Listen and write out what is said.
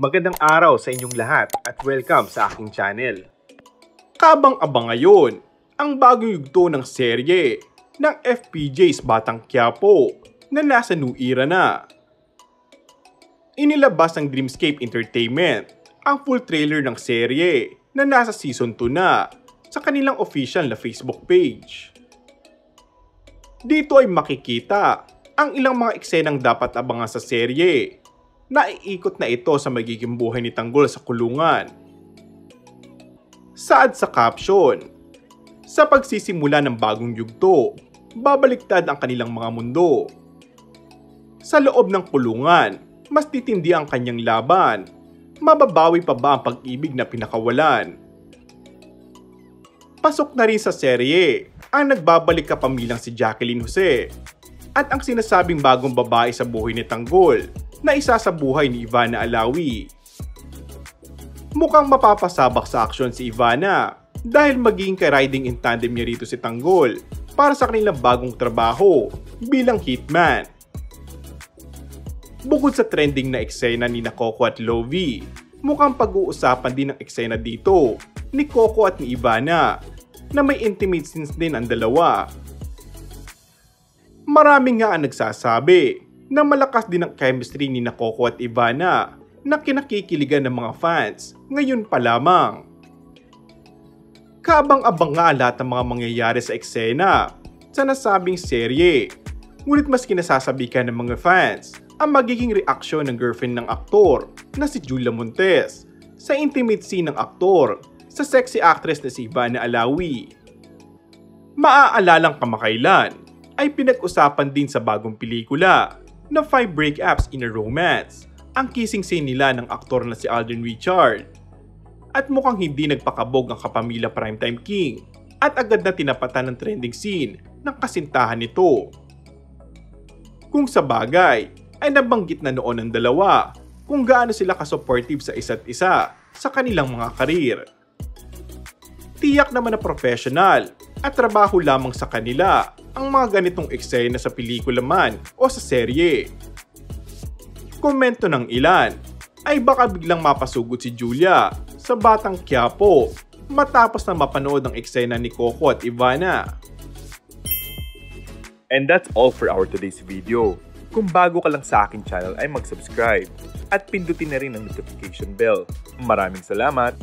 Magandang araw sa inyong lahat at welcome sa aking channel. Kabang-abang ngayon ang bagong yugto ng serye ng FPJ's Batang Quiapo na nasa new era na. Inilabas ng Dreamscape Entertainment ang full trailer ng serye na nasa season 2 na sa kanilang official na Facebook page. Dito ay makikita ang ilang mga eksenang dapat abangan sa serye. Naiikot na ito sa magiging buhay ni Tanggol sa kulungan. Saad sa caption, sa pagsisimula ng bagong yugto, babaliktad ang kanilang mga mundo. Sa loob ng kulungan, mas titindi ang kanyang laban. Mababawi pa ba ang pag-ibig na pinakawalan? Pasok na rin sa serye ang nagbabalik kapamilang si Jacqueline Jose at ang sinasabing bagong babae sa buhay ni Tanggol na isa sa buhay ni Ivana Alawi. Mukhang mapapasabak sa aksyon si Ivana dahil magiging ka-riding in tandem niya rito si Tanggol para sa kanilang bagong trabaho bilang hitman. Bukod sa trending na eksena ni Coco at Lovie, mukhang pag-uusapan din ang eksena dito ni Coco at ni Ivana na may intimate scenes din ang dalawa. Maraming nga ang nagsasabi na malakas din ang chemistry ni Coco at Ivana na kinakikiligan ng mga fans ngayon pa lamang. Kaabang-abang nga lahat ng mga mangyayari sa eksena sa nasabing serye, ngunit mas kinasasabi ka ng mga fans ang magiging reaksyon ng girlfriend ng aktor na si Julia Montes sa intimate scene ng aktor sa sexy actress na si Ivana Alawi. Maaalalang kamakailan ay pinag-usapan din sa bagong pelikula na 5 Breakups in a Romance ang kissing scene nila ng aktor na si Alden Richard. At mukhang hindi nagpakabog ang kapamilya Primetime King at agad na tinapatan ng trending scene ng kasintahan nito. Kung sa bagay ay nabanggit na noon ng dalawa kung gaano sila ka-supportive sa isa't isa sa kanilang mga karir. Tiyak naman na professional at trabaho lamang sa kanila ang mga ganitong eksena sa pelikula man o sa serye. Komento ng ilan ay baka biglang mapasugod si Julia sa Batang Quiapo matapos na mapanood ang eksena ni Coco at Ivana. And that's all for our today's video. Kung bago ka lang sa aking channel ay mag-subscribe at pindutin na rin ang notification bell. Maraming salamat!